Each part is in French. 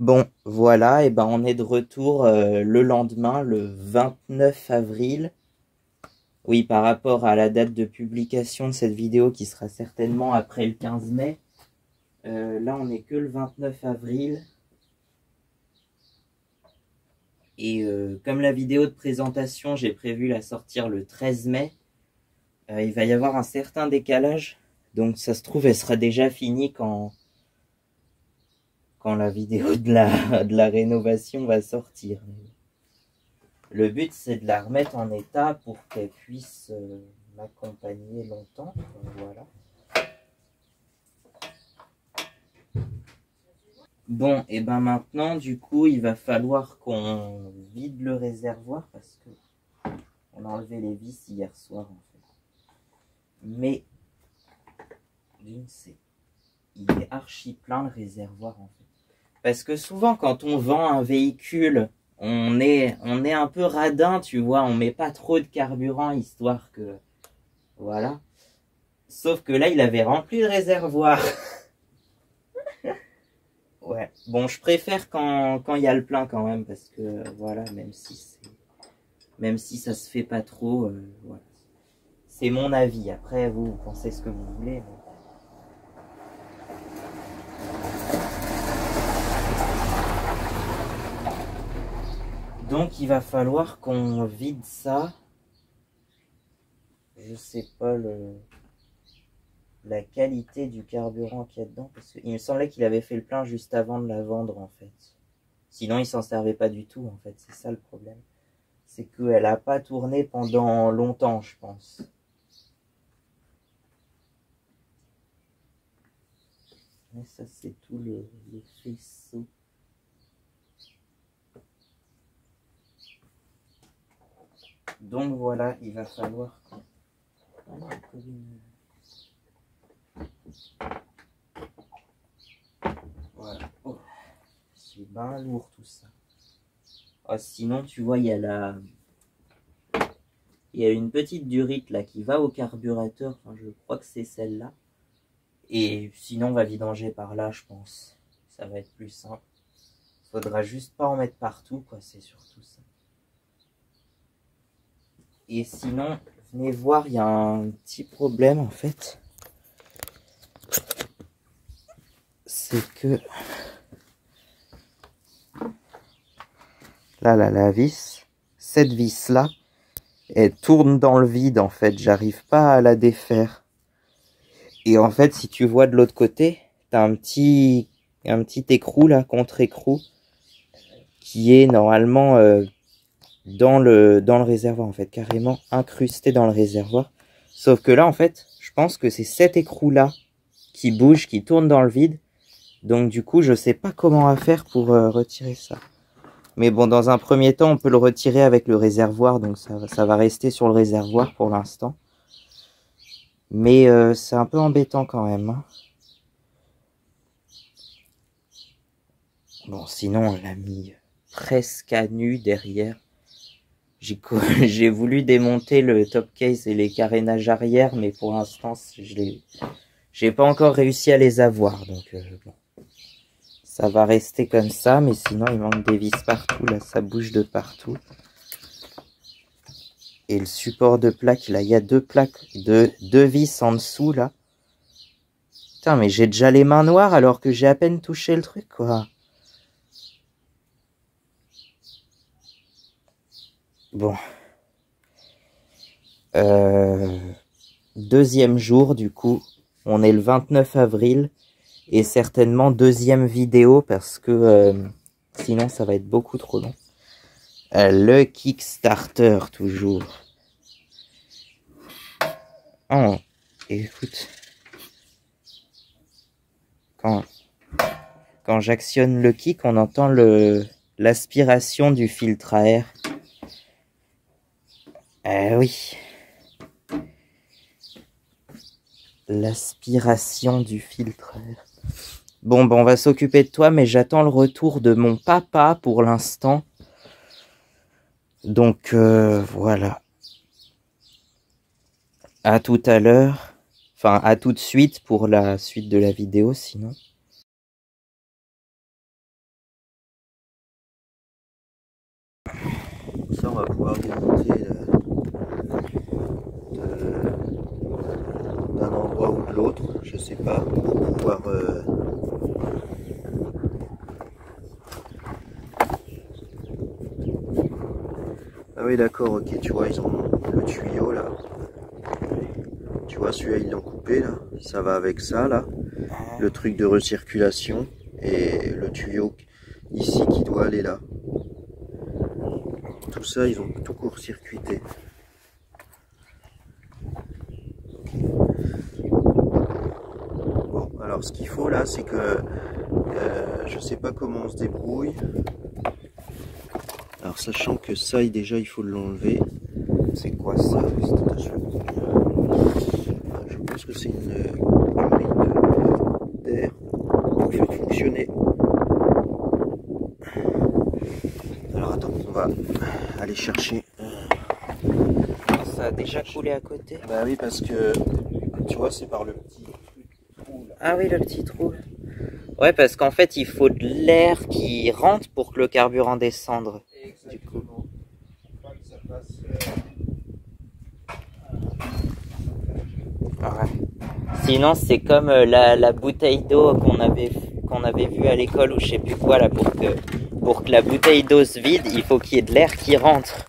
Bon, voilà, et ben on est de retour le lendemain, le 29 avril. Oui, par rapport à la date de publication de cette vidéo qui sera certainement après le 15 mai. Là, on n'est que le 29 avril. Et comme la vidéo de présentation, j'ai prévu la sortir le 13 mai, il va y avoir un certain décalage. Donc ça se trouve, elle sera déjà finie quand la vidéo de la rénovation va sortir. Le but, c'est de la remettre en état pour qu'elle puisse m'accompagner longtemps. Donc, voilà. Bon, et ben maintenant, du coup, il va falloir qu'on vide le réservoir parce que on a enlevé les vis hier soir, en fait. Mais, d'une c'est, il est archi plein le réservoir, en fait. Parce que souvent, quand on vend un véhicule, on est un peu radin, tu vois, on met pas trop de carburant, histoire que, voilà. Sauf que là, il avait rempli le réservoir. Ouais. Bon, je préfère quand il y a le plein quand même, parce que, voilà, même si ça se fait pas trop, voilà. C'est mon avis. Après, vous pensez ce que vous voulez. Mais... Donc, il va falloir qu'on vide ça. Je sais pas la qualité du carburant qu'il y a dedans, parce qu'il me semblait qu'il avait fait le plein juste avant de la vendre, en fait. Sinon, il s'en servait pas du tout, en fait. C'est ça le problème. C'est qu'elle a pas tourné pendant longtemps, je pense. Mais ça, c'est tout les faisceaux. Donc voilà, il va falloir... Voilà. Oh, c'est bien lourd tout ça. Oh, sinon, tu vois, il y a une petite durite là qui va au carburateur. Enfin, je crois que c'est celle-là. Et sinon, on va vidanger par là, je pense. Ça va être plus simple. Faudra juste pas en mettre partout, quoi. C'est surtout ça. Et sinon, venez voir, il y a un petit problème en fait. C'est que là, la vis, cette vis-là, elle tourne dans le vide en fait. J'arrive pas à la défaire. Et en fait, si tu vois de l'autre côté, t'as un petit écrou là, contre-écrou, qui est normalement dans le réservoir en fait, carrément incrusté dans le réservoir. Sauf que là en fait, je pense que c'est cet écrou là qui bouge, qui tourne dans le vide. Donc du coup, je sais pas comment faire pour retirer ça. Mais bon, dans un premier temps, on peut le retirer avec le réservoir, donc ça va rester sur le réservoir pour l'instant. Mais c'est un peu embêtant quand même. Hein. Bon, sinon, on l'a mis presque à nu derrière. J'ai voulu démonter le top case et les carénages arrière, mais pour l'instant, j'ai pas encore réussi à les avoir. Donc bon, ça va rester comme ça, mais sinon, il manque des vis partout. Là, ça bouge de partout. Et le support de plaque, là, il y a deux vis en dessous, là. Putain, mais j'ai déjà les mains noires alors que j'ai à peine touché le truc, quoi. Bon. Deuxième jour, du coup. On est le 29 avril. Et certainement deuxième vidéo parce que sinon ça va être beaucoup trop long. Le Kickstarter, toujours. Oh, écoute. Quand j'actionne le kick, on entend l'aspiration du filtre à air. Oui. L'aspiration du filtre à air. Bon, on va s'occuper de toi, mais j'attends le retour de mon papa pour l'instant. Donc, voilà. À tout à l'heure. Enfin, à tout de suite pour la suite de la vidéo, sinon. va pouvoir démonter d'un endroit ou de l'autre, je sais pas, pour pouvoir ah oui d'accord, ok, tu vois, ils ont le tuyau là. Tu vois, celui-là ils l'ont coupé là, ça va avec ça là, le truc de recirculation et le tuyau ici qui doit aller là. Tout ça, ils ont tout court-circuité. Bon, alors ce qu'il faut là, c'est que je sais pas comment on se débrouille. Alors sachant que ça, déjà, il faut l'enlever. C'est quoi ça? Je pense que c'est une durite d'air pour faire fonctionner. Alors attends, on va aller chercher. Ça a déjà coulé à côté. Bah oui, parce que tu vois, c'est par le petit trou là. Ah oui, le petit trou. Ouais, parce qu'en fait, il faut de l'air qui rentre pour que le carburant descende. Exactement. Faut pas que ça passe. Ouais. Sinon, c'est comme la bouteille d'eau qu'on avait vue à l'école ou je sais plus quoi là, pour que la bouteille d'eau se vide, il faut qu'il y ait de l'air qui rentre.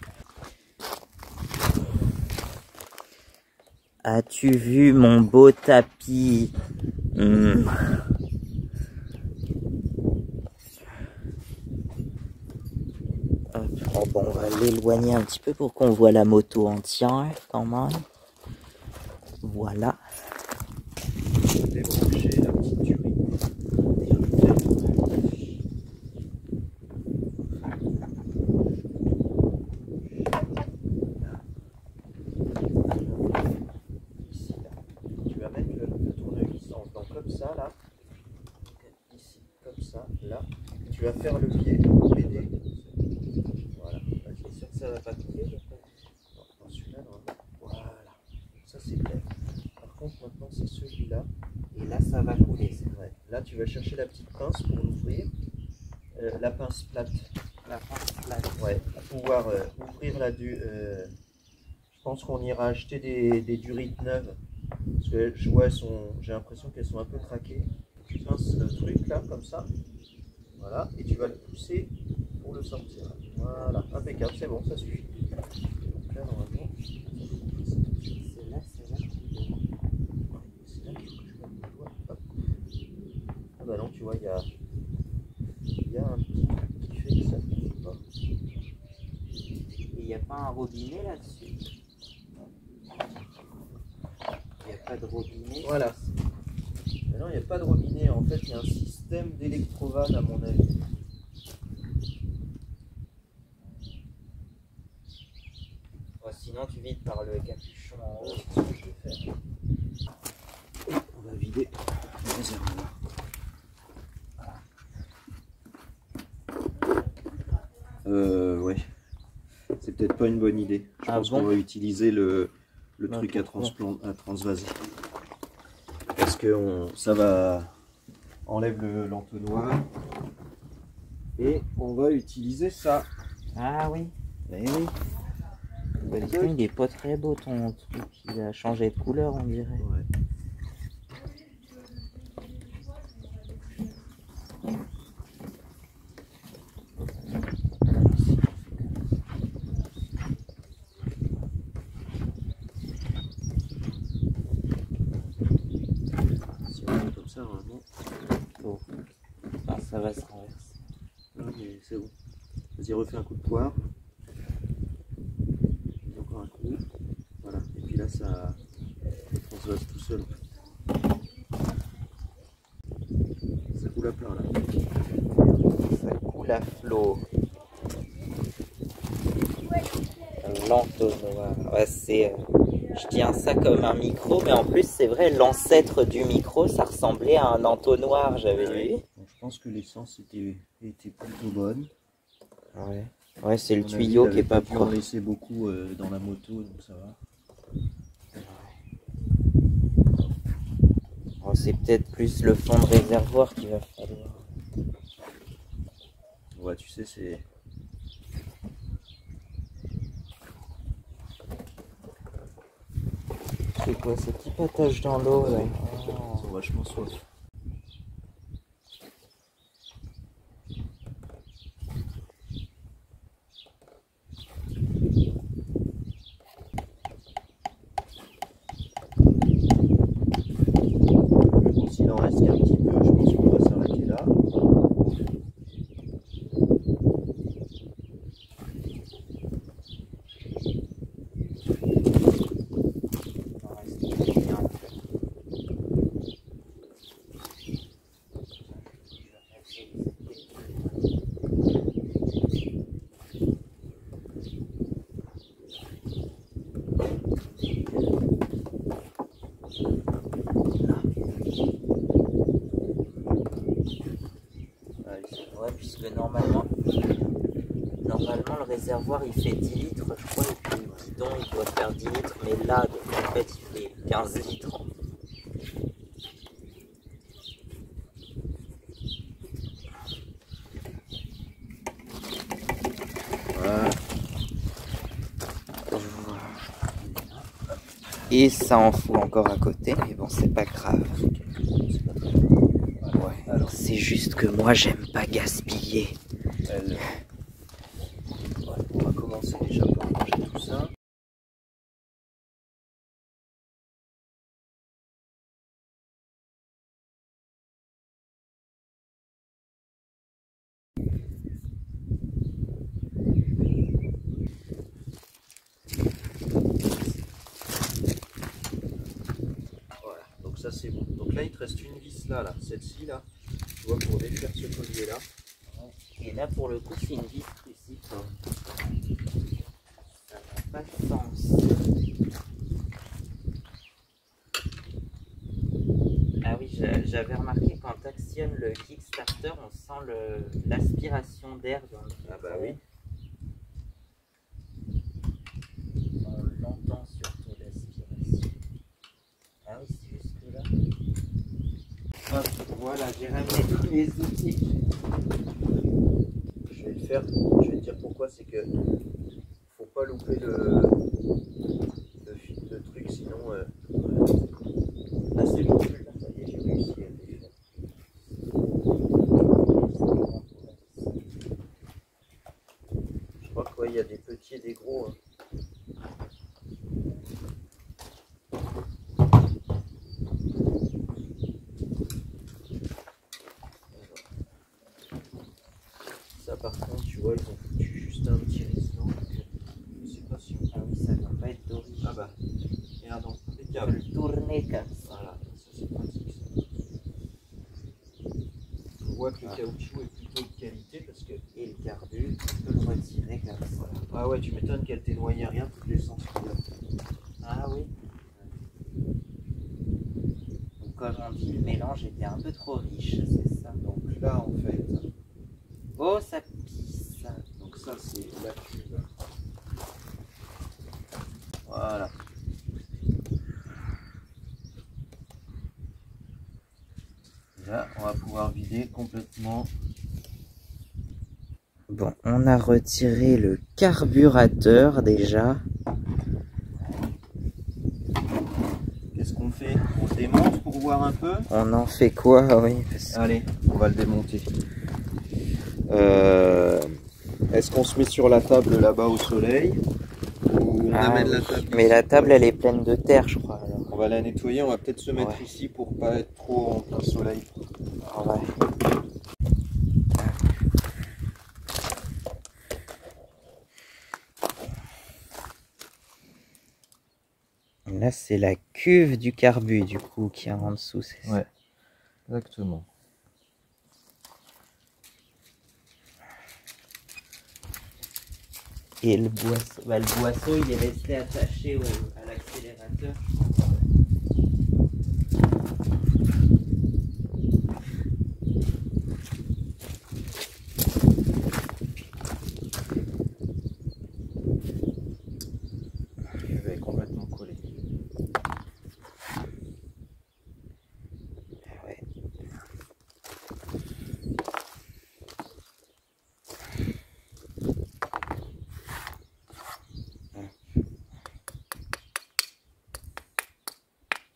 As-tu vu mon beau tapis? Oh, bon, on va l'éloigner un petit peu pour qu'on voit la moto entière quand même. Voilà. Débrancher la petite durite. Ici, là. Tu vas mettre le tournevis comme ça, là. Ici, comme ça, là. Tu vas faire le pied, aider. Voilà. Je suis sûr que ça va pas couler. Non, celui-là, non. Voilà. Ça, c'est clair. Par contre, maintenant, c'est celui-là. Et là, ça va couler. Ouais. Là, tu vas chercher la petite pince pour l'ouvrir. La pince plate. La pince plate. Ouais, pour pouvoir ouvrir la du. Je pense qu'on ira acheter des durites neuves. Parce que je vois, j'ai l'impression qu'elles sont un peu craquées. Tu pinces le truc là, comme ça. Voilà, et tu vas le pousser pour le sortir. Voilà, impeccable, c'est bon, ça suffit. Donc là, normalement, C'est là. c'est là qu'il faut que je mette mon doigt. Hop. Ah bah non, tu vois, il y a un petit truc qui fait que ça ne bouge pas. Et il n'y a pas un robinet là-dessus? Il n'y a pas de robinet? Voilà. Mais non, il n'y a pas de robinet. En fait, il y a un système d'électrovanne à mon avis. Ouais, sinon, tu vides par le capuchon en haut. C'est ce que je vais faire. On va vider le réservoir. Ouais. C'est peut-être pas une bonne idée. Je pense qu'on va utiliser le truc à transvaser. Parce que ça va enlève l'entonnoir. Et on va utiliser ça. Ah oui. Eh oui. Il est pas très beau ton truc. Il a changé de couleur, on dirait. Ouais. Si on fait comme ça, vraiment. Bon. Enfin, ça va se renverser. Non, mais c'est bon. Vas-y, refais un coup de poire. Encore un coup. Voilà. Et puis là, ça transvase tout seul. Ça coule à plein là. Ça coule à flot. L'entonnoir. Ouais, je tiens ça comme un micro, mais en plus, c'est vrai, l'ancêtre du micro, ça ressemblait à un entonnoir, j'avais vu. Donc, je pense que l'essence était plutôt bonne. Ouais, ouais, c'est le tuyau qui est pas propre. On laissait beaucoup dans la moto, donc ça va. Oh, c'est peut-être plus le fond de réservoir qu'il va falloir. Ouais, tu sais, c'est... c'est quoi ces petits patages dans l'eau? Ouais. Ils sont vachement soif. Bon, s'il en reste qu'un petit peu, je pense qu'on va s'arrêter là. Ouais, puisque normalement le réservoir il fait 10 litres, je crois, et puis le bidon il doit faire 10 litres, mais là, donc, en fait, il fait 15 litres. Voilà. Et ça en fout encore à côté, mais bon, c'est pas grave. Ouais, c'est juste que moi, j'aime pas gaspiller. Ouais, on va commencer déjà par manger tout ça. Voilà, donc ça c'est bon. Donc là il te reste une vis là, celle-ci là, tu vois, pour défaire ce collier là. Et là, pour le coup, c'est une vis ici. Ça n'a pas de sens. Ah oui, j'avais remarqué quand tu actionnes le Kickstarter, on sent l'aspiration d'air dans le Ah bah oui. On l'entend surtout l'aspiration. Ah oui, c'est juste là. Hop, voilà, j'ai ramené tous les outils. Je vais le faire, je vais te dire pourquoi, c'est que faut pas louper le truc, sinon Ah, c'est bon, ça y est, j'ai réussi à le défaire. je crois qu'il y a des petits et des gros. Hein. Ça par contre, tu vois, ils ont foutu juste un petit résistant. Je sais pas si on... Ah oui, ça ne doit pas être d'origine. Ah bah, merde, non, Il faut le tourner comme ça. voilà, ça c'est pratique ça. On voit que le caoutchouc est plutôt de qualité parce que... Et le carbu, on peut le retirer comme ça. Voilà. Ah ouais, tu m'étonnes qu'elle t'ait noyé rien, toute l'essence qu'il y a. Ah oui. Donc, comme on dit, le mélange était un peu trop riche, c'est ça. Donc là en fait, Oh, ça pisse. donc ça c'est la cuve. Voilà. Là, on va pouvoir vider complètement. Bon, on a retiré le carburateur déjà. Qu'est-ce qu'on fait? On le démonte pour voir un peu? On en fait quoi? Oui, parce que... Allez, on va le démonter. Est-ce qu'on se met sur la table là-bas au soleil? Ou on amène la table? Mais la table, elle est pleine de terre, je crois. Alors. On va la nettoyer, on va peut-être se mettre ici pour pas être trop en plein soleil. Ah ouais. Là, c'est la cuve du carbu, du coup, qui est en dessous. Ouais, exactement. Et le boisseau, le boisseau, il est resté attaché à l'accélérateur. Il va être complètement collé. Ouais.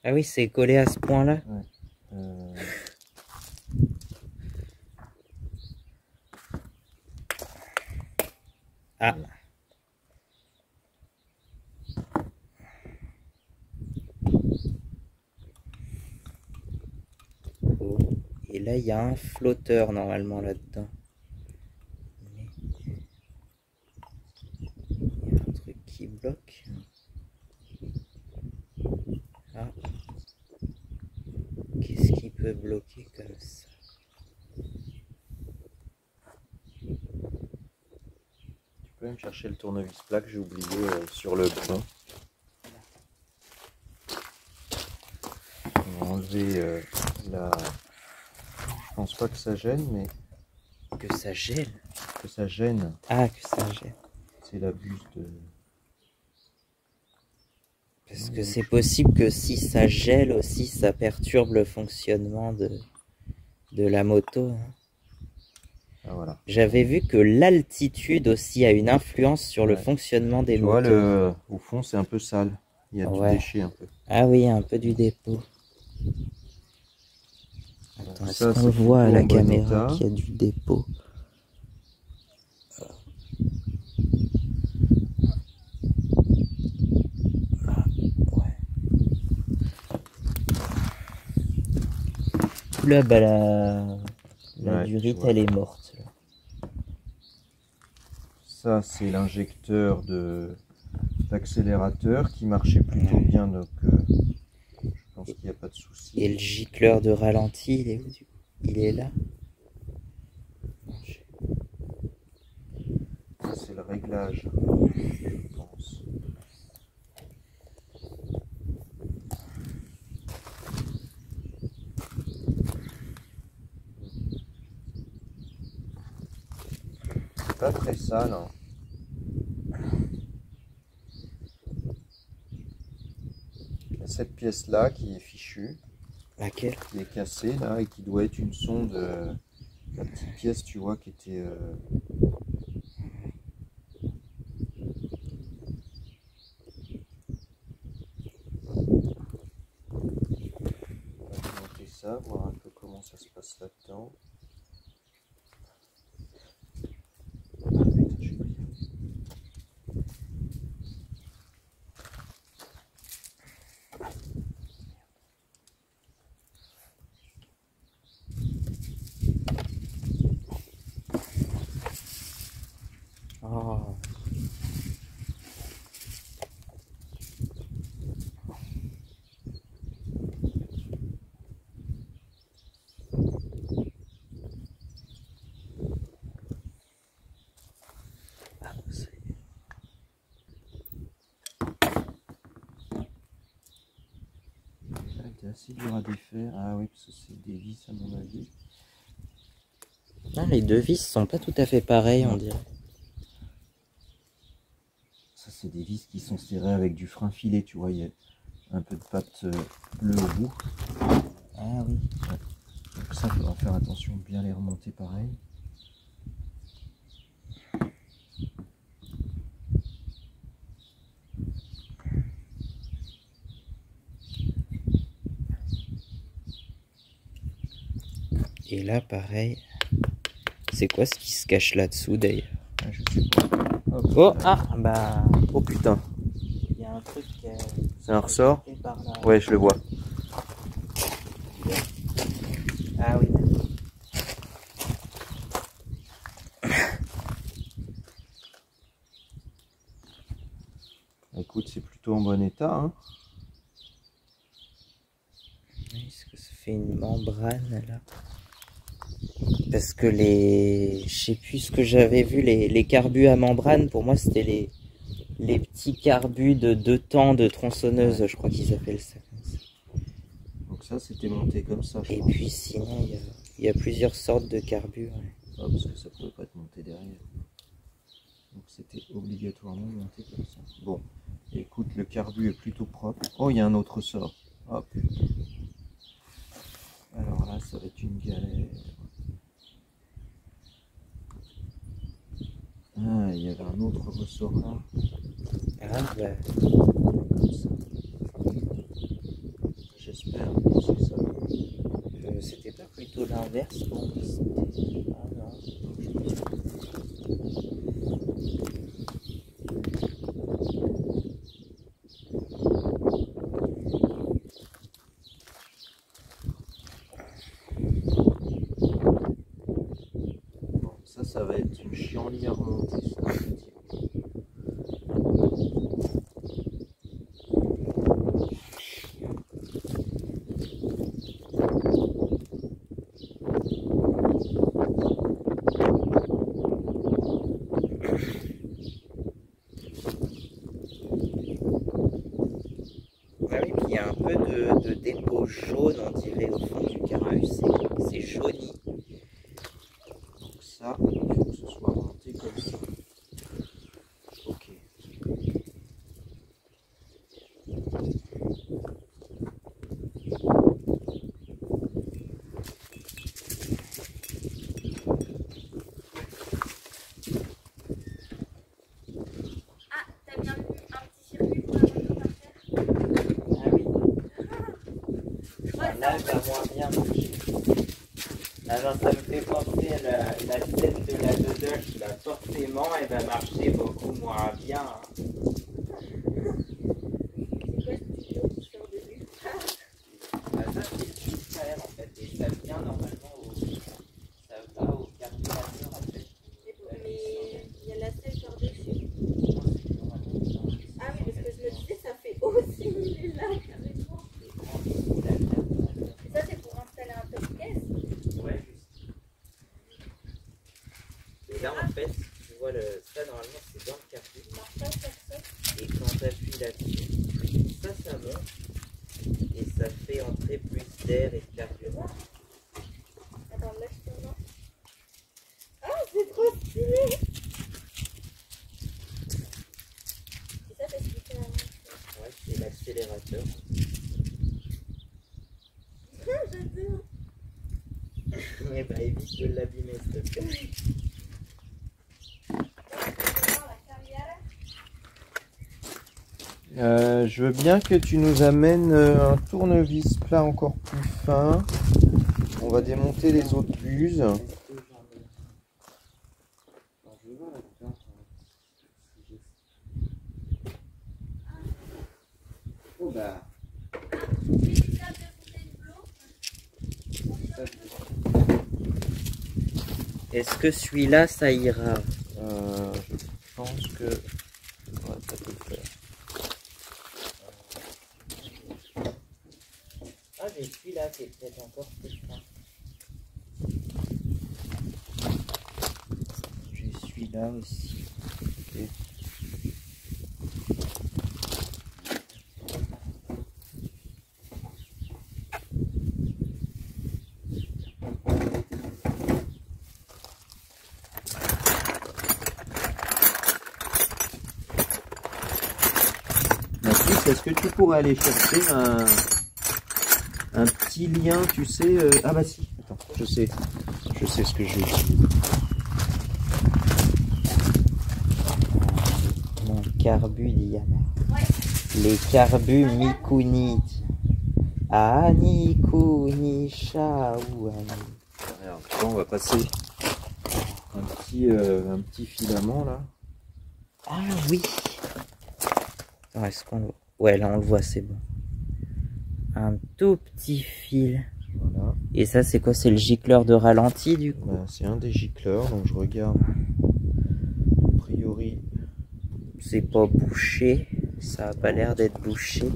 Ah oui, c'est collé à ce point-là. Ouais. Ah. Oh. Et là, il y a un flotteur normalement là-dedans. Mais il y a un truc qui bloque. Ah. Qu'est-ce qui peut bloquer comme ça? Tu peux me chercher le tournevis plat que j'ai oublié sur le banc. On va enlever la... Je pense pas que ça gêne, mais... Que ça gèle? Que ça gêne. Ah, que ça gèle. C'est la buse de... Parce que c'est possible que si ça gèle aussi, ça perturbe le fonctionnement de la moto. Hein. Ah, voilà. J'avais vu que l'altitude aussi a une influence sur le fonctionnement des motos. Tu vois, au fond, c'est un peu sale. Il y a du déchet un peu. Ah oui, un peu du dépôt. Attends, est-ce qu'on c'est voit à la plutôt en bon caméra état. qu'il y a du dépôt? Là, bah, la durite, elle est morte. Là. Ça, c'est l'injecteur d'accélérateur qui marchait plutôt bien, donc je pense qu'il n'y a pas de souci. Et le gicleur de ralenti, il est où du coup? Il est là. Ça, c'est le réglage, je pense. C'est pas très sale. Hein. Il y a cette pièce-là qui est fichue. Laquelle? Qui est cassée là et qui doit être une sonde. La petite pièce, tu vois, qui était. On va monter ça, voir un peu comment ça se passe là-dedans. Oh. Ah, c'est... C'est assez dur à défaire. Ah oui, parce que c'est des vis à mon avis. Non, les deux vis sont pas tout à fait pareilles, on dirait. Ça, c'est des vis qui sont serrées avec du frein filé, tu vois. Il y a un peu de pâte bleue au bout. Ah oui. Ouais. Donc ça, il faudra faire attention, bien les remonter pareil. Et là, pareil. C'est quoi ce qui se cache là-dessous d'ailleurs? Ah, je sais pas. Hop, Oh, ah, bah. oh putain. Il y a un truc. C'est un ressort? Par là. Ouais, je le vois. Ah oui. Écoute, c'est plutôt en bon état. Hein. Est-ce que ça fait une membrane là? Parce que les... Je sais plus ce que j'avais vu, les carbus à membrane, pour moi c'était les petits carbus de 2 temps de tronçonneuse, ouais. Je crois qu'ils appellent ça comme ça. Donc ça, c'était monté comme ça, je Et pense. puis sinon, il y a plusieurs sortes de carbus. Ouais. Ah, parce que ça pouvait pas être monté derrière. Donc c'était obligatoirement monté comme ça. Bon, écoute, le carbu est plutôt propre. Oh, il y a un autre ressort. Hop. Alors là, ça va être une galère. Ah, il y avait un autre ressort là. Ah, bah. Comme ça. C'est ça. C'était pas plutôt l'inverse? Bon, ah non. Bon, ça va être une chienlit à remonter. Ça. Ah oui, puis il y a un peu de dépôt jaune, on dirait, au fond du carbus, c'est jauni. Donc ça, il faut que ce soit remonté comme ça. Ok. Ah, t'as bien vu un petit circuit pour la moto par terre? Ah oui, Ouais, là, elle va moins bien marcher. Alors, ça me fait penser à la scène de la Dodoche, là, forcément, elle va marcher beaucoup moins bien. Hein. c'est quoi ce tuyau qui sort de lui? Ah, ça, c'est le filtre en fait, et ça vient normalement ça va au carburateur, en fait. Mais il y a la selle par-dessus. Ah oui, parce que je me disais, ça fait aussi mille là, carrément. Et ça, c'est pour installer un top caisse. Ouais, juste. Et là, en fait, tu vois, ça, normalement, c'est dans le carburateur. Il marche pas faire ça. Et quand tu appuies là-dessus, ça monte. Et ça fait entrer plus d'air et de carburant. Attends, lâche ton main. Ah, c'est trop stylé! Et ça, c'est ce qui fait un... Ouais, c'est l'accélérateur. J'adore! Eh ben, évite de l'abîmer, s'il te plaît. Je veux bien que tu nous amènes un tournevis plat encore plus fin. On va démonter les autres buses. Oh bah. Est-ce que celui-là, ça ira? Je pense que ouais, ça peut le faire. Ah, j'ai celui-là qui est peut-être encore plus fin. J'ai celui-là aussi. Et Mathis, est-ce que tu pourrais aller chercher un petit lien, tu sais ah bah si, attends, je sais ce que je vais utiliser. Mon carbu Diana. Ouais. Les carbus Mikuni. Ah, Nikuni, Shaou. Regarde, tu vois, on va passer un petit filament là. Ah oui. Attends, est-ce qu'on... Ouais, là on le voit, c'est bon. Un tout petit fil. Voilà. Et ça, c'est quoi? C'est le gicleur de ralenti, du coup? Ben, c'est un des gicleurs, donc je regarde. A priori, C'est pas bouché. Ça a pas l'air d'être bouché.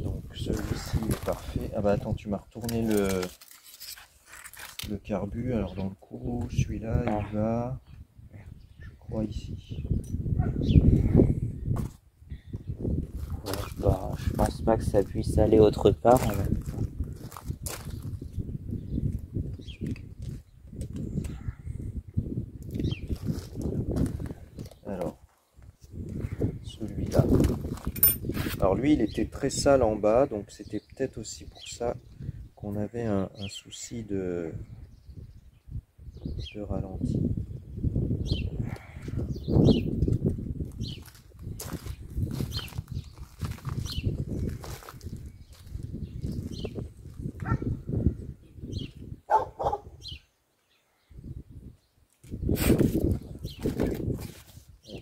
donc celui-ci est parfait. Ah bah attends, tu m'as retourné le carbu. Alors dans le coup, celui-là, Ah. il va, je crois, ici. Ouais, bah, je pense pas que ça puisse aller autre part en même temps. Alors, celui-là. Alors lui, il était très sale en bas, donc c'était peut-être aussi pour ça qu'on avait un souci de ralenti.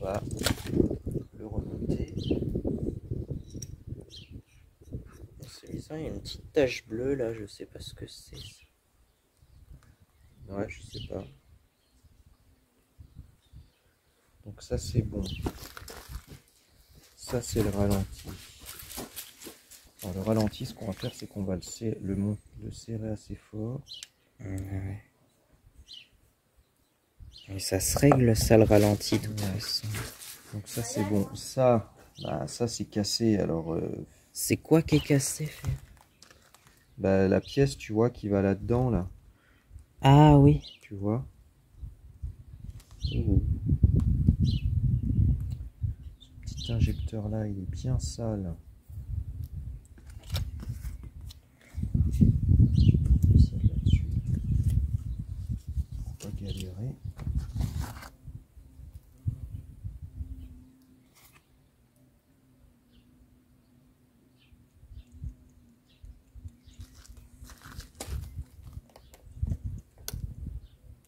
va le remonter. C'est bizarre, il y a une petite tache bleue là, je sais pas ce que c'est. Ouais, je sais pas. Donc ça c'est bon. Ça c'est le ralenti. Alors le ralenti, ce qu'on va faire, c'est qu'on va le serrer assez fort. Ouais. Et ça se règle ça le ralenti de toute façon. Donc ça c'est bon. Ça, bah, ça c'est cassé. Alors c'est quoi qui est cassé, fait? Bah, la pièce, tu vois, qui va là-dedans, là. Ah oui. Tu vois. Ce petit injecteur là, il est bien sale. Ça là-dessus. Faut pas galérer.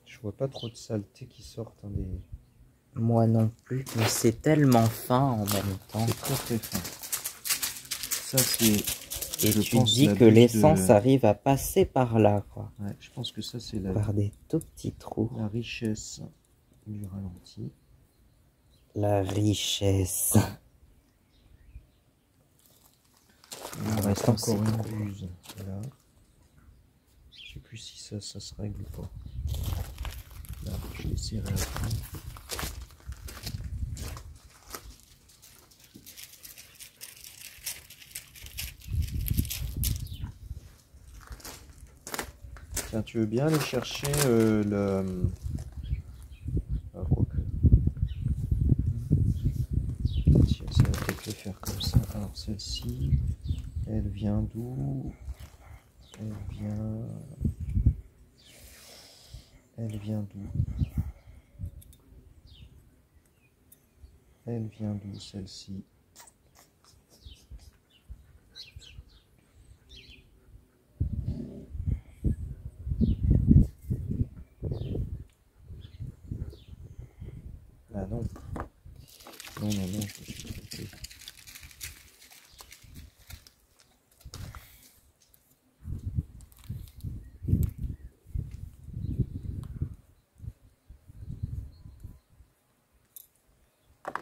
Je vois pas trop de saleté qui sortent hein, des... Moi non plus, mais c'est tellement fin en même temps. C'est très très fin. Ça c'est... Et tu dis que l'essence arrive à passer par là, quoi. Ouais, je pense que ça c'est la... Par des tout petits trous. La richesse du ralenti. La richesse. Il me reste encore une buse là. Je sais plus si ça se règle ou pas. Là, je l'ai serré à fond. Tiens, tu veux bien aller chercher le... Ah, quoique. Tiens, ça va peut-être le faire comme ça. Alors celle-ci, elle vient d'où? Elle vient d'où? Elle vient d'où celle-ci? Ah non. Non, je me suis trompé.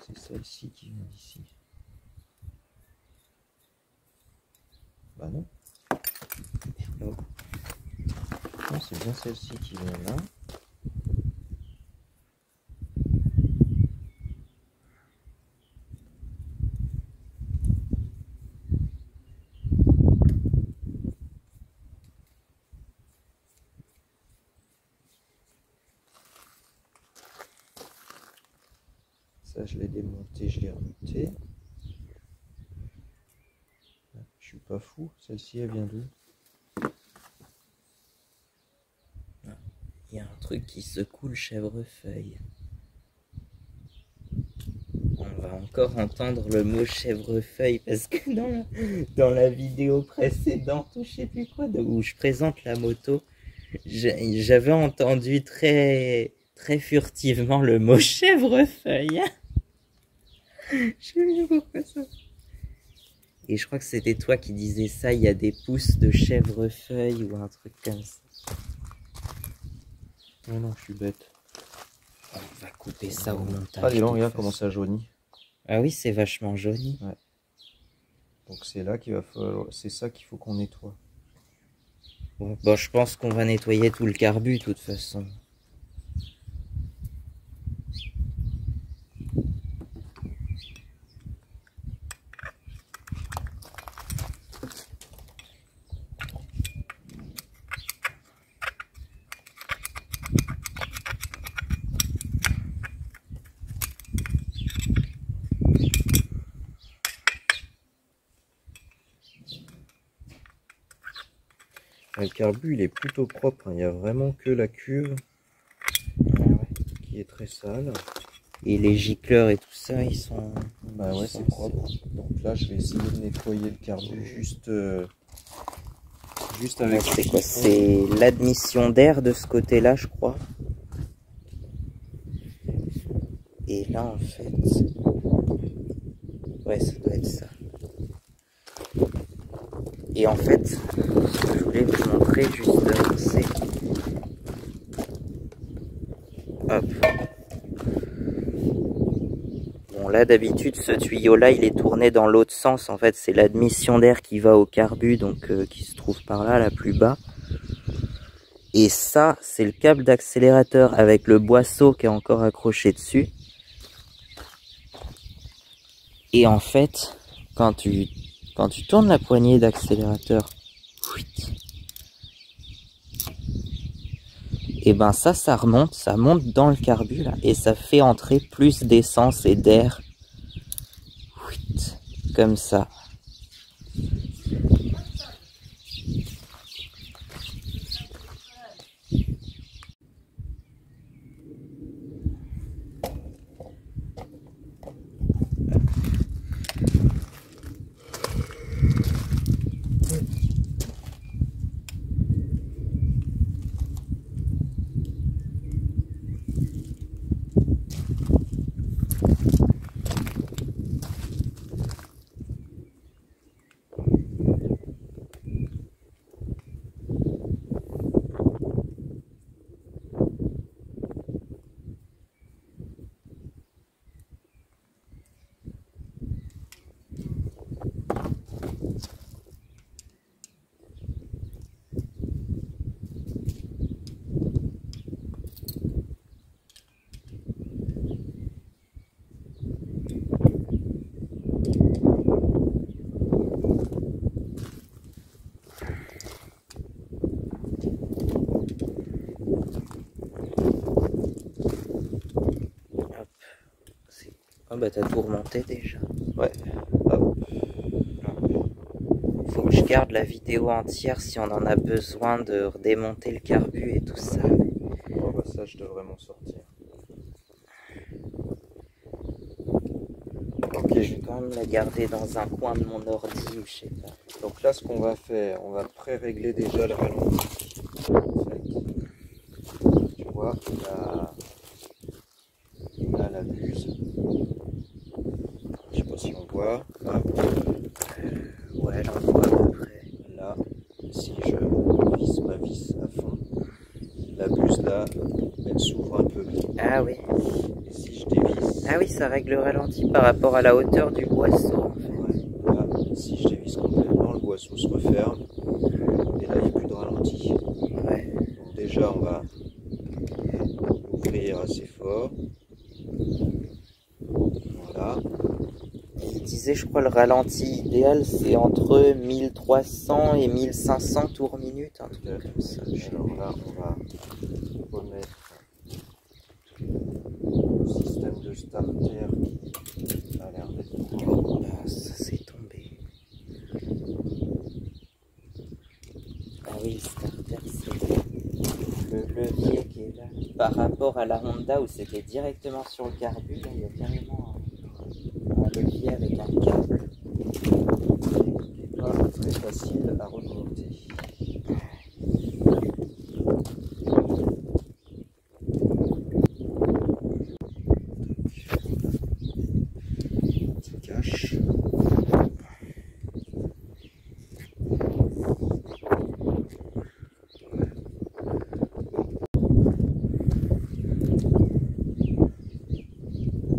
C'est celle-ci qui vient d'ici. Bah non. Non, c'est bien celle-ci qui vient là. Ça, je l'ai démonté, je l'ai remonté. Je suis pas fou. Celle-ci, elle vient d'où? Il y a un truc qui secoue le chèvrefeuille. On va encore entendre le mot chèvrefeuille parce que dans la vidéo précédente, ou je sais plus quoi, où je présente la moto, j'avais entendu très furtivement le mot chèvrefeuille. Je sais plus pourquoi ça. Et je crois que c'était toi qui disais ça, il y a des pousses de chèvrefeuille ou un truc comme ça. Non, non, je suis bête. On va couper ça au montage. Ah, dis donc, regarde comment ça jaunit. Ah oui, c'est vachement jauni. Ouais. Donc c'est là qu'il va falloir... C'est ça qu'il faut qu'on nettoie. Bon, bah, je pense qu'on va nettoyer tout le carbu de toute façon. Le carbu, il est plutôt propre. Hein. Il n'y a vraiment que la cuve qui est très sale. Et les gicleurs et tout ça, ils sont... Bah ouais, c'est propre. Donc là, je vais essayer de nettoyer le carbu juste avec... C'est quoi? C'est l'admission d'air de ce côté-là, je crois. Et là, en fait... Ouais, ça doit être ça. Et en fait, ce que je voulais vous montrer justement, c'est... Hop. Bon, là, d'habitude, ce tuyau-là, il est tourné dans l'autre sens. En fait, c'est l'admission d'air qui va au carbu, donc qui se trouve par là, là, plus bas. Et ça, c'est le câble d'accélérateur avec le boisseau qui est encore accroché dessus. Et en fait, quand tu tournes la poignée d'accélérateur, et ben ça remonte, ça monte dans le carbu là, et ça fait entrer plus d'essence et d'air, comme ça. Ah bah t'as tout remonté déjà. Ouais. Hop. Faut que je garde la vidéo entière si on en a besoin de redémonter le carbu et tout ça. Oh bah ça je devrais m'en sortir. Ok, je vais quand même la garder dans un coin de mon ordi ou je sais pas. Donc là ce qu'on va faire, on va pré-régler déjà le ralenti. En fait, tu vois, là la buse. Je sais pas si on voit. Hop. Ouais, j'en vois à peu près. Là, si je visse ma vis à fond, la buse là, elle s'ouvre un peu. Ah oui. Et si je dévisse, Ah oui, ça règle le ralenti par rapport à la hauteur du boisseau en fait. ouais, là, si je dévisse complètement, le boisseau se referme. Et là, il n'y a plus de ralenti. Ouais. Donc déjà, on va ouvrir assez fort. Voilà. Il disait, je crois, le ralenti idéal, c'est entre 1300 et 1500 tours minute, un truc comme ça. Alors là, on va remettre le système de starter qui a l'air d'être bon. Oh, bah, ça s'est tombé. Ah oui, le starter, c'est le levier qui est là. Par rapport à la Honda où c'était directement sur le carbu, là, il y a carrément un levier avec un câble. Qui n'est pas très facile à remonter. Petit cache.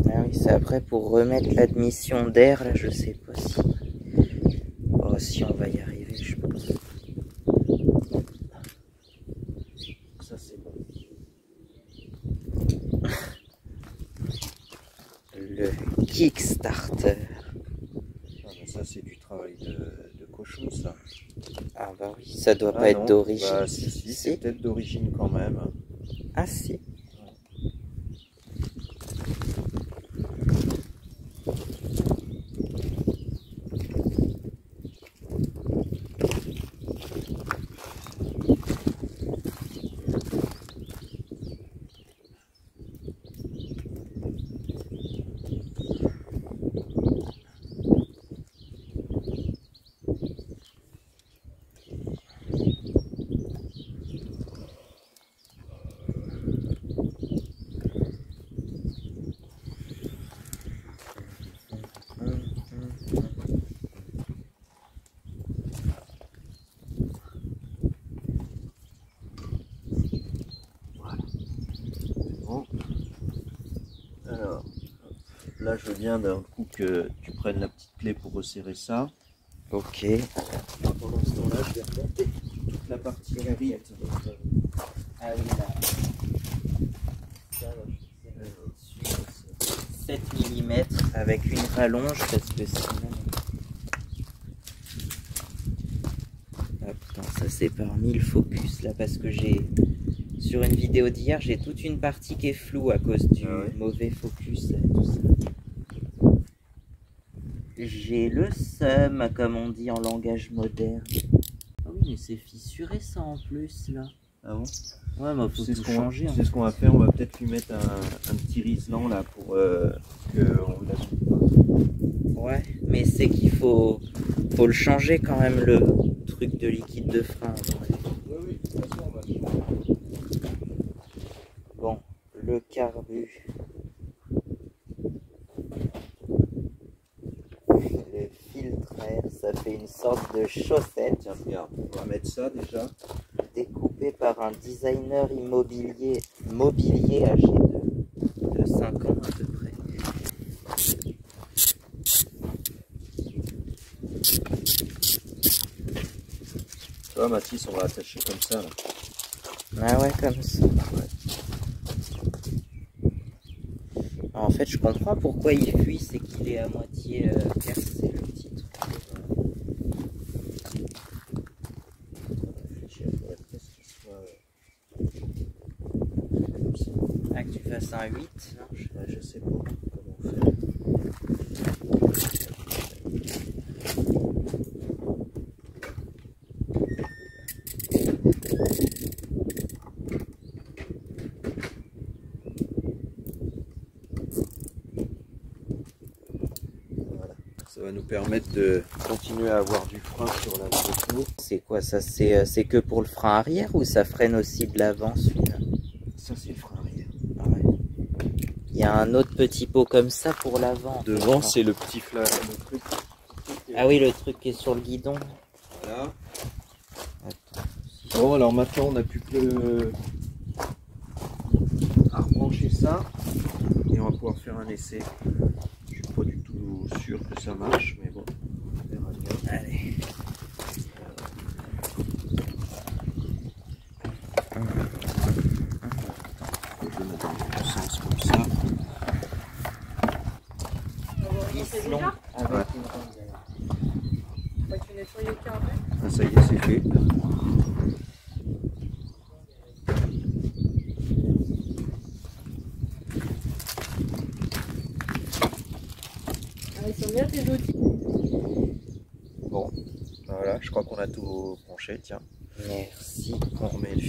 Ah oui, c'est après pour remettre l'admission d'air, là, je sais pas si... Oh, si on va y arriver, je pense. Ça, c'est bon. Le Kickstarter. Ah, mais ça, c'est du travail de cochon, ça. Ah bah oui, ça doit Ah pas être non, d'origine. bah, si, c'est peut-être d'origine quand même. Ah si. là, je veux bien d'un coup que tu prennes la petite clé pour resserrer ça. Ok. Pendant ce temps-là, je vais remonter toute la partie gravite. Ah oui, là. Ça, là, 7 mm avec une rallonge parce que sinon. Ah putain, ça s'épargne le focus là parce que j'ai. Sur une vidéo d'hier, j'ai toute une partie qui est floue à cause du mauvais focus là, tout ça. J'ai le seum, comme on dit en langage moderne. Ah oui, mais c'est fissuré ça en plus là. Ah bon? Ouais, mais faut tout changer. C'est ce qu'on va faire, on va peut-être lui mettre un petit riselant là pour qu'on ne l'assume pas. Ouais, mais c'est qu'il faut le changer quand même le truc de liquide de frein. Oui, oui, de toute façon on va le changer. Bon, le carbu. Le filtre air, ça fait une sorte de chaussette. Tiens, regarde, on va mettre ça déjà. Découpé par un designer mobilier âgé de 5 ans à peu près. Tu vois Mathis, on va attacher comme ça là. Ah ouais, comme ça. Ouais. En fait, je comprends pourquoi il fuit, c'est qu'il est à moitié percé le petit truc. Ah, que tu fasses un 8, non? Je sais pas comment faire. Voilà. Ça va nous permettre de continuer à avoir du frein sur la moto. C'est quoi ça? C'est que pour le frein arrière ou ça freine aussi de l'avant celui-là? Ça c'est le frein arrière. Ah ouais. Il y a un autre petit pot comme ça pour l'avant. Devant c'est le petit flash, le truc. Ah oui, le truc qui est sur le guidon. Voilà. Attends. Bon, alors maintenant on n'a plus que à rebrancher ça et on va pouvoir faire un essai. Je suis pas du tout sûr que ça marche, mais bon, on verra bien. Allez. Je vais mettre dans le sens comme ça. Vis-long avec Ouais. une rondelle. Faut que tu nettoies le carbu. Ah, ça y est, c'est fait. Ah, ils sont bien tes outils. Bon, voilà, je crois qu'on a tout branché, tiens. Merci. On remet le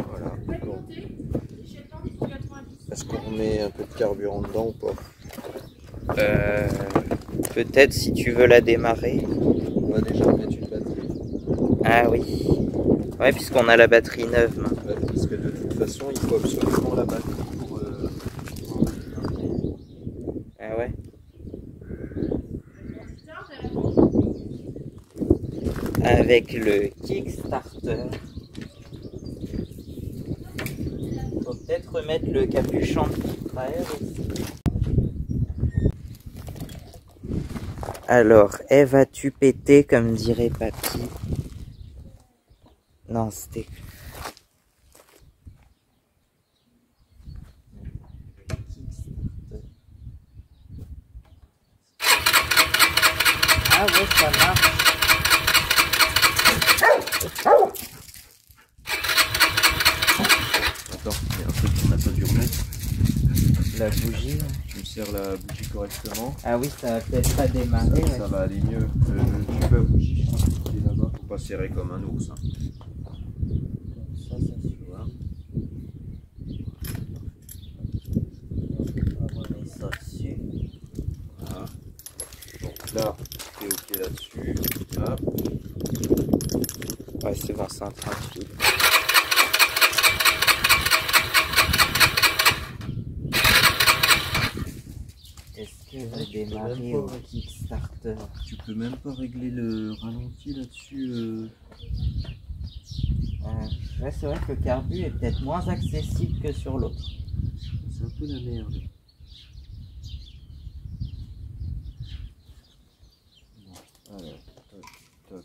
voilà. Bon. Est-ce qu'on remet un peu de carburant dedans ou pas? Peut-être si tu veux la démarrer. On va déjà mettre une batterie. Ah oui. Ouais, puisqu'on a la batterie neuve maintenant. Ouais, parce que de toute façon, il faut absolument la batterie pour... Ah ouais. Avec le Kickstarter. Faut peut-être remettre le capuchon de filtre à air aussi. Alors, Eve, as-tu pété comme dirait papy? Non, c'était... Ah ouais, ça marche. Attends, il y a un truc qu'on n'a pas dû remettre. La bougie. Ouais. Tu me sers la bougie correctement. Ah oui, ça va peut-être pas démarrer. Ça va aller mieux. Le tube à bougie, je pense qu'il est là-bas. Faut pas serrer comme un ours. Hein. Ça se voit. On remet ça dessus. Voilà. Donc là, c'est ok là-dessus. Hop. Ouais, c'est bon, c'est en train de filer. Est-ce que va démarrer au Kickstarter? Tu peux même pas régler le ralenti là-dessus. Ouais, c'est vrai que le carbu est peut-être moins accessible que sur l'autre. C'est un peu la merde. Bon, alors, toc, toc.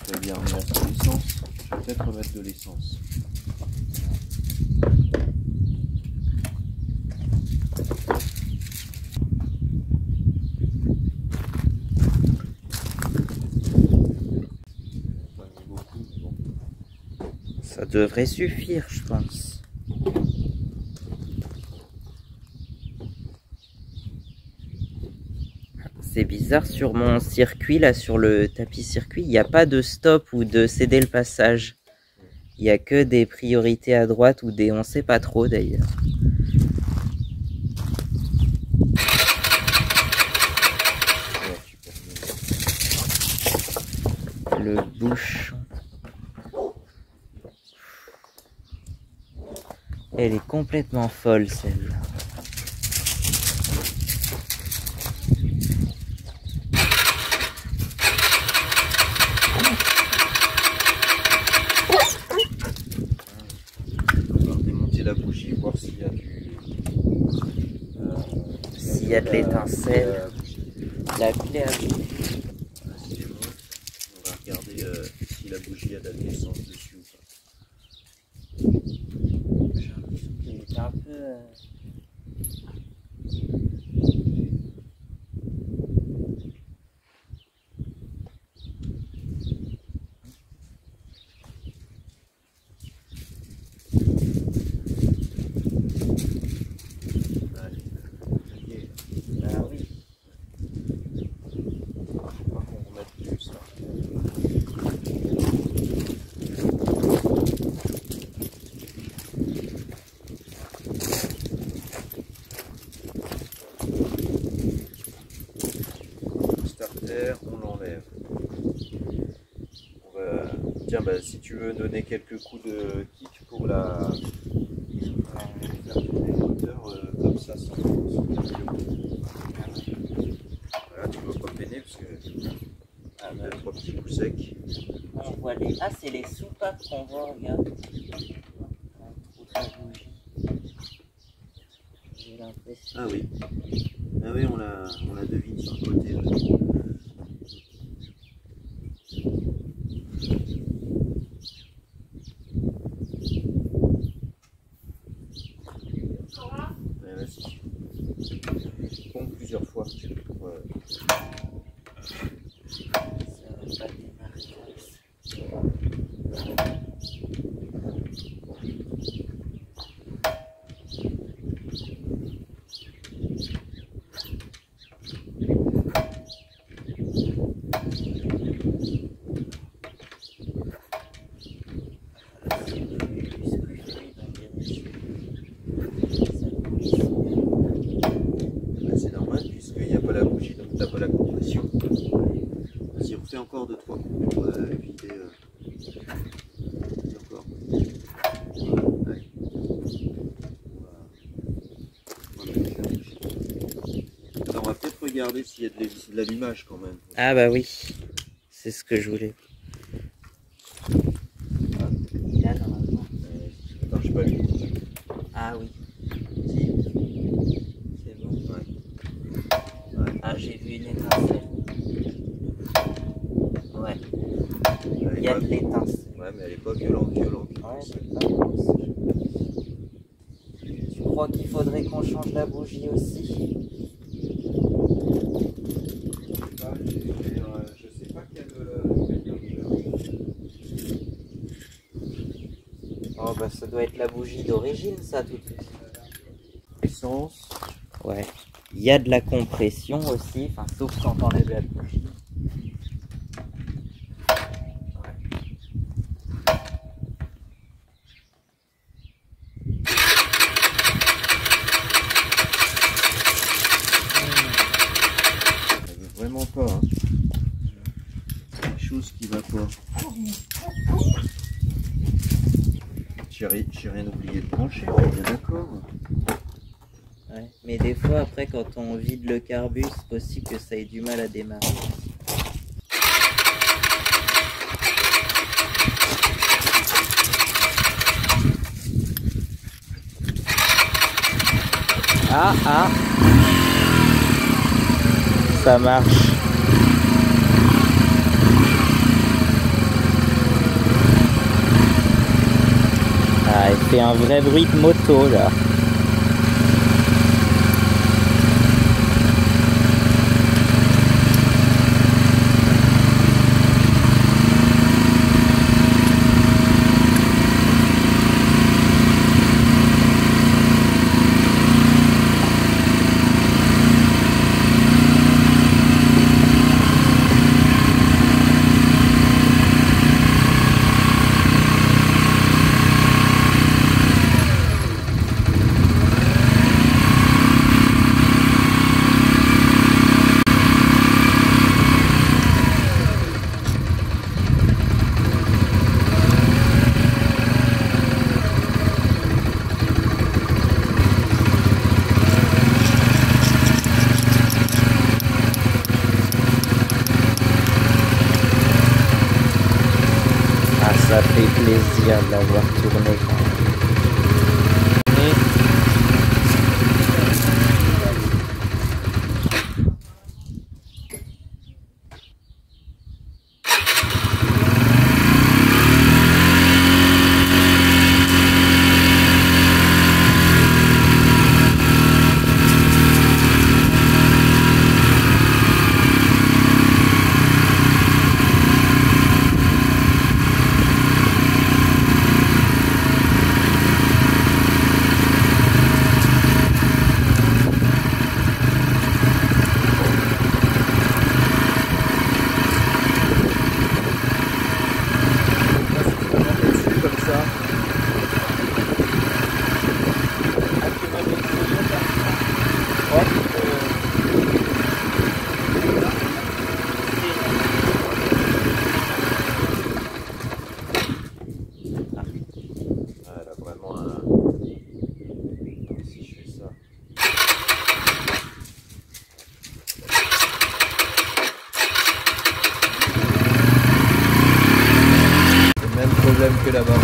Je vais bien remettre de l'essence. Je vais peut-être remettre de l'essence. Pas mis beaucoup, mais bon. Ça devrait suffire, je pense. C'est bizarre, sur mon circuit, là, sur le tapis circuit, il n'y a pas de stop ou de céder le passage. Il n'y a que des priorités à droite ou des on sait pas trop d'ailleurs. Ouais, super. Le bouchon. Elle est complètement folle, celle-là. On va démonter la bougie, voir s'il y a S'il y a de l'étincelle. La clé à bougie. On va regarder si la bougie a de l'essence dessus ou pas. J'ai l'impression qu'il est un peu... Allez, ok. Ah oui. Faut pas qu'on remette plus là. Starter, on l'enlève. On va... Tiens, bah, si tu veux donner quelques coups de kick pour la faire tourner le moteur comme ça sans voilà, tu vas pas peiner parce que Ah il y bah, a 3 petits coups secs. on voit les... Ah, c'est les soupapes qu'on voit, regarde. On trouve la bougie. J'ai l'impression. Ah oui. Ah oui, on la devine sur le côté. Ouais. Ouais, vas-y. Pompe plusieurs fois. Ouais. Ça va pas démarrer comme ça. Bah, c'est normal puisqu'il n'y a pas la bougie, donc t'as pas la compression. Vas-y, refais encore 2-3 coups pour éviter. Et encore. Voilà, allez. On va mettre la bougie. Attends, on va peut-être regarder s'il y a de l'allumage quand même. Ah bah oui, c'est ce que je voulais. Là, normalement. Attends, je sais pas lui. Ah oui, Si. c'est bon. Ouais. Ouais. Ah, j'ai vu une étincelle. Ouais, Elle il est y a pas- de l'étincelle. Ouais, mais elle est pas violente. Ouais, c'est pas bon. Tu crois qu'il faudrait qu'on change la bougie aussi? Je sais pas quel Oh bah ça doit être la bougie d'origine, ça, tout de suite. essence. Ouais. Il y a de la compression aussi, enfin sauf quand on enlève la bougie. Elle veut vraiment pas. Hein. Quelque chose qui va pas. J'ai rien oublié de brancher, on est bien d'accord. Ouais. Mais des fois, après, quand on vide le carbu, c'est possible que ça ait du mal à démarrer. Ah, ça marche. Ah, il fait un vrai bruit de moto là. Ça fait plaisir de l'avoir tourné quand même. Que là-bas.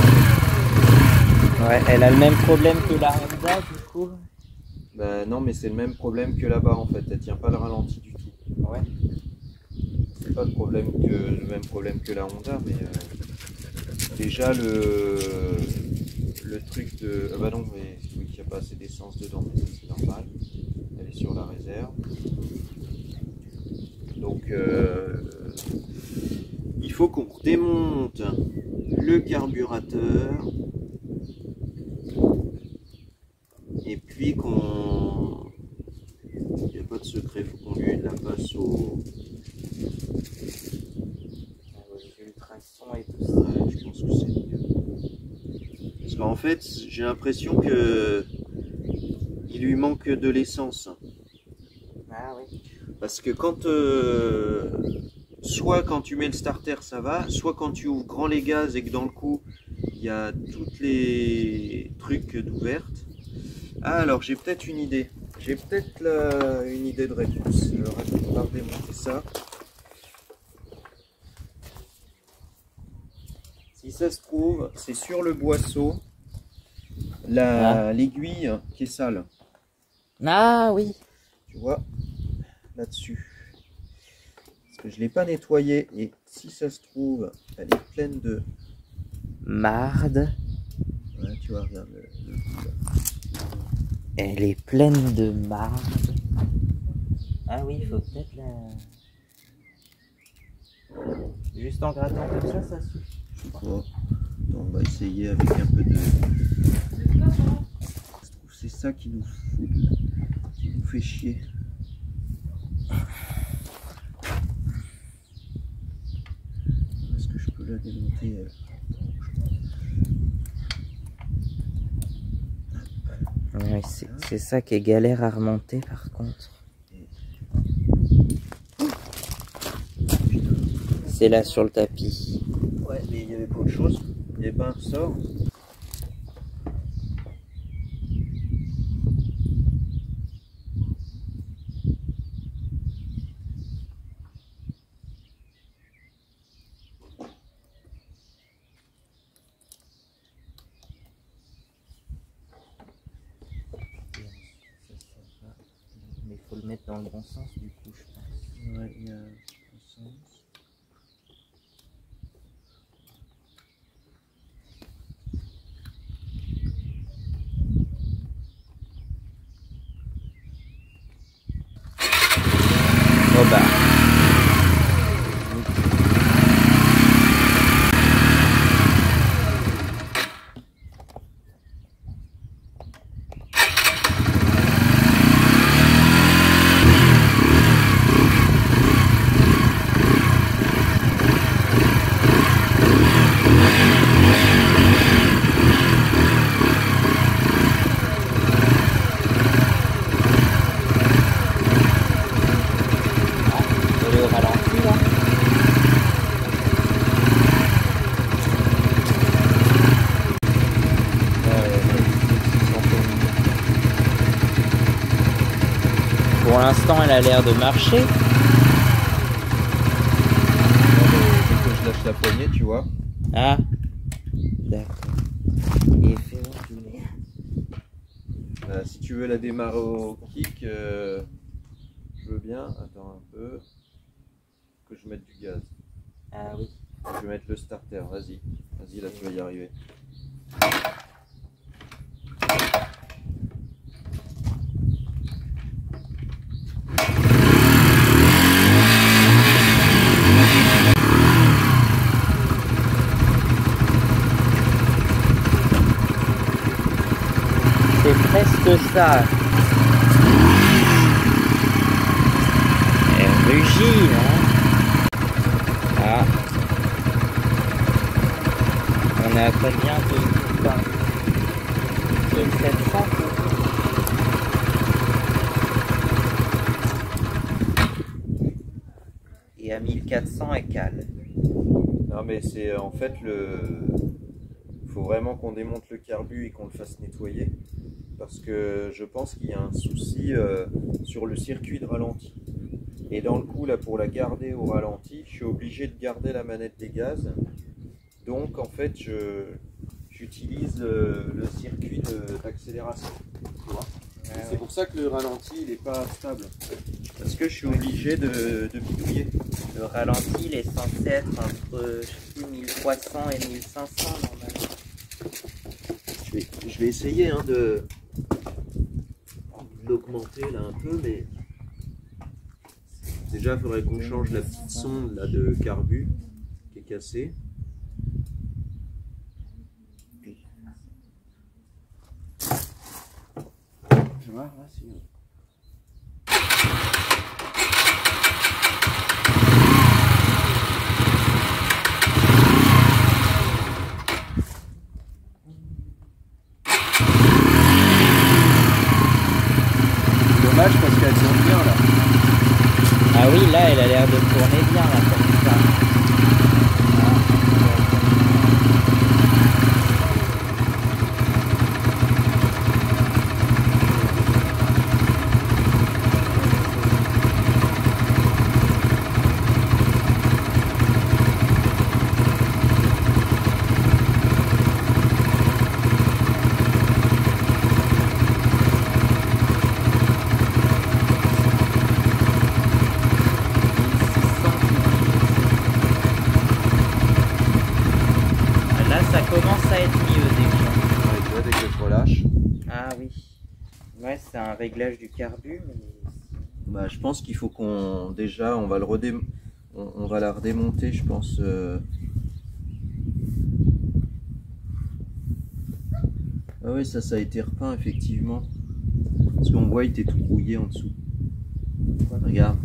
Ouais, elle a le même problème que la Honda du coup. Bah non, mais c'est le même problème que là-bas en fait, elle tient pas le ralenti du tout. Ouais. C'est pas le même problème que la Honda, mais déjà le truc de... Ah bah non, mais oui, qu'il n'y a pas assez d'essence dedans, mais c'est normal. Elle est sur la réserve. Donc il faut qu'on démonte le carburateur et puis qu'on... Il n'y a pas de secret, il faut qu'on lui la passe au... ultrasons et tout ça. Ouais, je pense que c'est mieux. Parce qu'en fait, j'ai l'impression que il lui manque de l'essence. Ah oui. Parce que quand... soit quand tu mets le starter ça va, soit quand tu ouvres grand les gaz et que dans le coup il y a toutes les trucs d'ouverte. Ah alors j'ai peut-être une idée. J'ai peut-être une idée de réponse. Alors on va démonter ça. Si ça se trouve, c'est sur le boisseau l'aiguille qui est sale. Ah oui. Tu vois, là-dessus. Parce que je ne l'ai pas nettoyé et si ça se trouve, elle est pleine de marde. Ouais, tu vois, regarde le bout là. Elle est pleine de marde. Ah oui, il faut peut-être la... Juste en grattant comme ça suffit. Je sais pas. Donc, on va essayer avec un peu de... C'est ça qui nous fout, qui nous fait chier. Est-ce que je peux la démonter elle? Ouais, c'est ça qui est galère à remonter par contre. C'est là sur le tapis. Ouais, mais il n'y avait pas autre chose. Il n'y avait pas un ressort. faut le mettre dans le bon sens du coup, je pense. Ouais, il y a un sens. Oh bah. Elle est au ralenti là. Pour l'instant, elle a l'air de marcher. Dès que je lâche la poignée, tu vois. Ah, d'accord. Et fais-moi tourner. Si tu veux la démarrer au kick, je veux bien. Attends un peu. Que je mette du gaz. Ah oui. Je vais mettre le starter. Vas-y. Vas-y, là tu vas y arriver. C'est presque ça. Elle rugit, hein. Ah. On est à combien de 700? Et à 1400, elle cale. Non mais c'est en fait faut vraiment qu'on démonte le carbu et qu'on le fasse nettoyer. Parce que je pense qu'il y a un souci sur le circuit de ralenti. Et dans le coup là, pour la garder au ralenti, je suis obligé de garder la manette des gaz. Donc en fait j'utilise le circuit d'accélération. Tu vois. C'est pour ça que le ralenti il n'est pas stable. Parce que je suis obligé de bidouiller. Le ralenti, il est censé être entre, je sais plus, 1300 et 1500 normalement. Je vais essayer hein, de l'augmenter là un peu, mais déjà il faudrait qu'on change la petite sonde là, de carbu qui est cassée. Je vais voir là si... Dommage parce qu'elle tourne bien là. Ah oui, là, elle a l'air de tourner bien, là, comme ça. Là, ça commence à être mieux déjà. Ouais, tu vois, dès que je relâche. Ah oui. Ouais, c'est un réglage du carbu, mais... Bah, je pense qu'il faut qu'on... Déjà, on va le on va la redémonter, je pense. Ah oui, ça a été repeint, effectivement. Parce qu'on voit, il était tout rouillé en dessous. Regarde.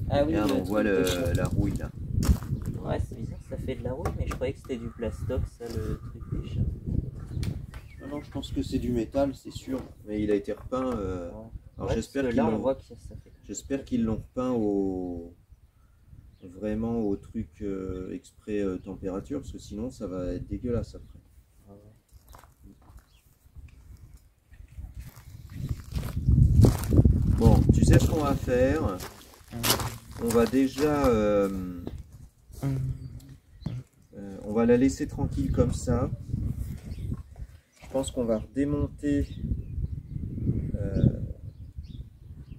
Ah oui, Regarde, on voit la rouille, là. Ouais, c'est bizarre, ça fait de la rouille, mais je croyais que c'était du plastoc, ça, le truc d'échappe. Non, je pense que c'est du métal, c'est sûr. Mais il a été repeint. Alors Ouais, j'espère parce que qu'ils là, on l'ont... voit que ça fait... J'espère qu'ils l'ont repeint vraiment au truc exprès température, parce que sinon ça va être dégueulasse après. Ah ouais. Bon, tu sais ce qu'on va faire? On va déjà... on va la laisser tranquille comme ça. Je pense qu'on va redémonter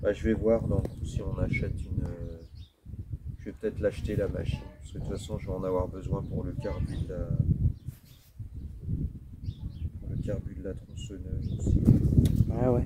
Bah, je vais voir dans le coup si on achète une. Je vais peut-être l'acheter la machine. Parce que de toute façon, je vais en avoir besoin pour le carbu de la tronçonneuse aussi. Ouais, ouais.